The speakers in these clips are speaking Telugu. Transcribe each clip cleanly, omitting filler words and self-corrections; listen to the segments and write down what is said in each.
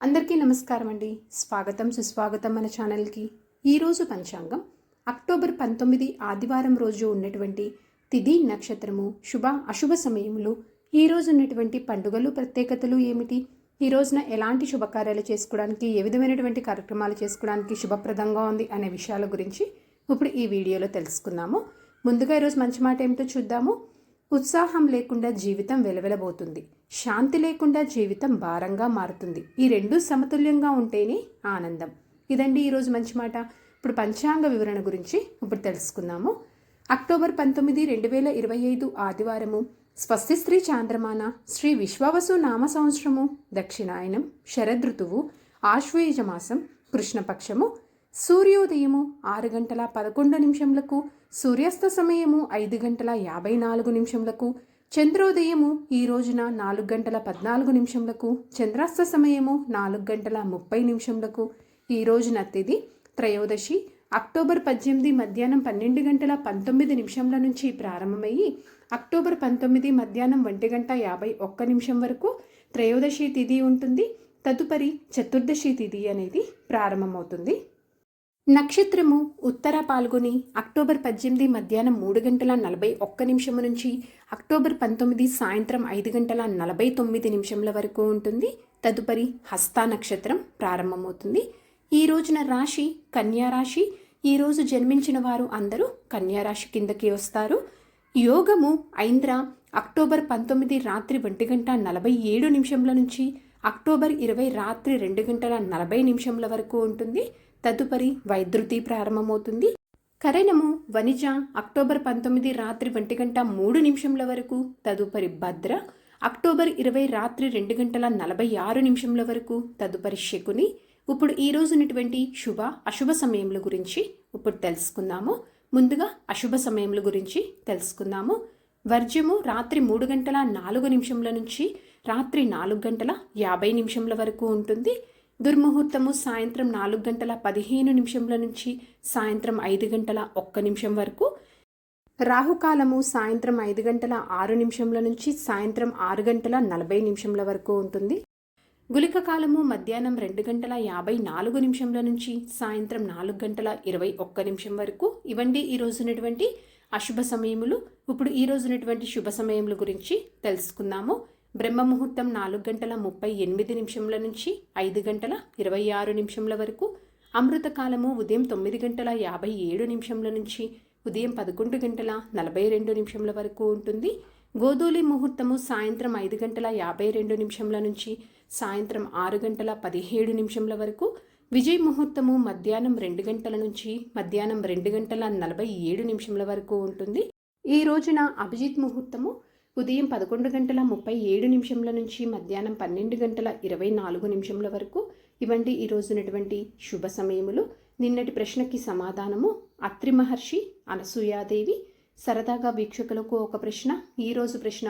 అందరికీ నమస్కారం అండి. స్వాగతం సుస్వాగతం మన ఛానల్కి. ఈరోజు పంచాంగం అక్టోబర్ 19 ఆదివారం రోజు ఉన్నటువంటి తిథి నక్షత్రము అశుభ సమయములు, ఈరోజు ఉన్నటువంటి పండుగలు ప్రత్యేకతలు ఏమిటి, ఈ రోజున ఎలాంటి శుభకార్యాలు చేసుకోవడానికి, ఏ విధమైనటువంటి కార్యక్రమాలు చేసుకోవడానికి శుభప్రదంగా ఉంది అనే విషయాల గురించి ఇప్పుడు ఈ వీడియోలో తెలుసుకుందాము. ముందుగా ఈరోజు మంచి మాట ఏమిటో చూద్దాము. ఉత్సాహం లేకుండా జీవితం వెలవెలబోతుంది, శాంతి లేకుండా జీవితం భారంగా మారుతుంది. ఈ రెండు సమతుల్యంగా ఉంటేనే ఆనందం. ఇదండి ఈరోజు మంచి మాట. ఇప్పుడు పంచాంగ వివరణ గురించి ఇప్పుడు తెలుసుకుందాము. అక్టోబర్ 19, 2025 ఆదివారము. స్వస్తి శ్రీ చాంద్రమాన శ్రీ విశ్వావసు నామ సంవత్సరము, దక్షిణాయనం, శరదృతువు, ఆశ్వయుజ మాసం, కృష్ణపక్షము. సూర్యోదయము 6:11, సూర్యాస్త సమయము 5:54, చంద్రోదయము ఈ రోజున 4:14, చంద్రాస్త సమయము 4:30. ఈ రోజున తిథి త్రయోదశి అక్టోబర్ 18 మధ్యాహ్నం 12:19 నుంచి ప్రారంభమయ్యి అక్టోబర్ 19 మధ్యాహ్నం 1:51 వరకు త్రయోదశి తిథి ఉంటుంది. తదుపరి చతుర్దశి తిథి అనేది ప్రారంభమవుతుంది. నక్షత్రము ఉత్తర పాల్గొని అక్టోబర్ 18 మధ్యాహ్నం 3:41 నుంచి అక్టోబర్ 19 సాయంత్రం 5:49 వరకు ఉంటుంది. తదుపరి హస్త నక్షత్రం ప్రారంభమవుతుంది. ఈ రోజున రాశి కన్యారాశి. ఈరోజు జన్మించిన వారు అందరూ కన్యారాశి కిందకి వస్తారు. యోగము ఐంద్ర అక్టోబర్ 19 రాత్రి 1:47 నుంచి అక్టోబర్ 20 రాత్రి 2:40 వరకు ఉంటుంది. తదుపరి వైద్యుతి ప్రారంభమవుతుంది. కరణము వనిజ అక్టోబర్ 19 రాత్రి 1:03 వరకు. తదుపరి భద్ర అక్టోబర్ 20 రాత్రి 2:46 వరకు. తదుపరి శకుని. ఇప్పుడు ఈ రోజు ఉన్నటువంటి అశుభ సమయముల గురించి ఇప్పుడు తెలుసుకుందాము. ముందుగా అశుభ సమయముల గురించి తెలుసుకుందాము. వర్జ్యము రాత్రి 3:04 నుంచి రాత్రి 4:50 వరకు ఉంటుంది. దుర్ముహూర్తము సాయంత్రం 4:15 నుంచి సాయంత్రం 5:01 వరకు. రాహుకాలము సాయంత్రం 5:06 నుంచి సాయంత్రం 6:40 వరకు ఉంటుంది. గుళిక కాలము మధ్యాహ్నం 2:54 నుంచి సాయంత్రం 4:21 వరకు. ఇవండి ఈ రోజునటువంటి అశుభ సమయములు. ఇప్పుడు ఈ రోజునటువంటి శుభ సమయముల గురించి తెలుసుకుందాము. బ్రహ్మ ముహూర్తం 4:38 నుంచి 5:26 వరకు. అమృతకాలము ఉదయం 9:57 నుంచి ఉదయం 11:42 వరకు ఉంటుంది. గోధూలి ముహూర్తము సాయంత్రం 5:52 నుంచి సాయంత్రం 6:17 వరకు. విజయ ముహూర్తము మధ్యాహ్నం 2 గంటల నుంచి మధ్యాహ్నం 2:47 వరకు ఉంటుంది. ఈ రోజున అభిజిత్ ముహూర్తము ఉదయం 11:37 నుంచి మధ్యాహ్నం 12:24 వరకు. ఇవండి ఈ రోజునటువంటి శుభ సమయములు. నిన్నటి ప్రశ్నకి సమాధానము అత్రి మహర్షి, అనసూయాదేవి. సరదాగా వీక్షకులకు ఒక ప్రశ్న. ఈరోజు ప్రశ్న,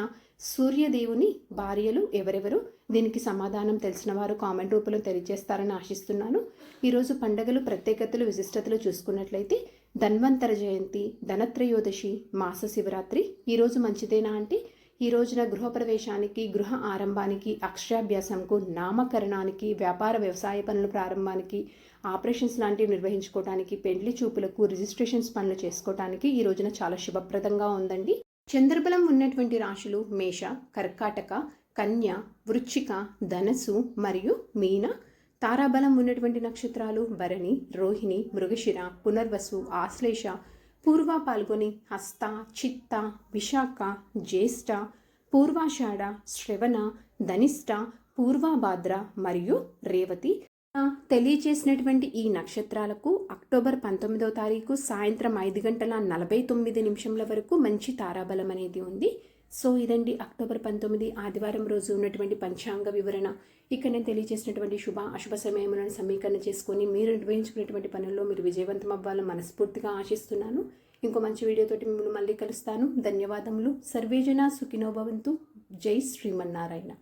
సూర్యదేవుని భార్యలు ఎవరెవరు? దీనికి సమాధానం తెలిసిన వారు కామెంట్ రూపంలో తెలియజేస్తారని ఆశిస్తున్నాను. ఈరోజు పండుగలు ప్రత్యేకతలు విశిష్టతలు చూసుకున్నట్లయితే ధన్వంతర జయంతి, ధనత్రయోదశి, మాస శివరాత్రి. ఈరోజు మంచిదేనా అంటే ఈ రోజున గృహప్రవేశానికి, గృహ ఆరంభానికి, అక్షరాభ్యాసంకు, నామకరణానికి, వ్యాపార వ్యవసాయ పనుల ప్రారంభానికి, ఆపరేషన్స్ లాంటివి నిర్వహించుకోవడానికి, పెండ్లి చూపులకు, రిజిస్ట్రేషన్స్ పనులు చేసుకోవడానికి ఈ రోజున చాలా శుభప్రదంగా ఉందండి. చంద్రబలం ఉన్నటువంటి రాశులు మేష, కర్కాటక, కన్య, వృశ్చిక, ధనస్సు మరియు మీన. తారాబలం ఉన్నటువంటి నక్షత్రాలు భరణి, రోహిణి, మృగశిర, పునర్వసు, ఆశ్లేష, పూర్వ పాల్గొని, హస్త, చిత్త, విశాఖ, జ్యేష్ఠ, పూర్వాషాఢ, శ్రవణ, ధనిష్ట, పూర్వభాద్ర మరియు రేవతి. తెలియచేసినటువంటి ఈ నక్షత్రాలకు అక్టోబర్ 19వ తారీఖు సాయంత్రం 5:49 వరకు మంచి తారాబలం అనేది ఉంది. సో ఇదండి అక్టోబర్ 19 ఆదివారం రోజు ఉన్నటువంటి పంచాంగ వివరణ. ఇక్కడ నేను తెలియజేసినటువంటి అశుభ సమయములను సమీకరణ చేసుకొని మీరు నిర్వహించుకునేటువంటి పనుల్లో మీరు విజయవంతం అవ్వాలని మనస్ఫూర్తిగా ఆశిస్తున్నాను. ఇంకో మంచి వీడియోతోటి మిమ్మల్ని మళ్ళీ కలుస్తాను. ధన్యవాదములు. సర్వేజన సుఖినో భవంతు. జై శ్రీమన్నారాయణ.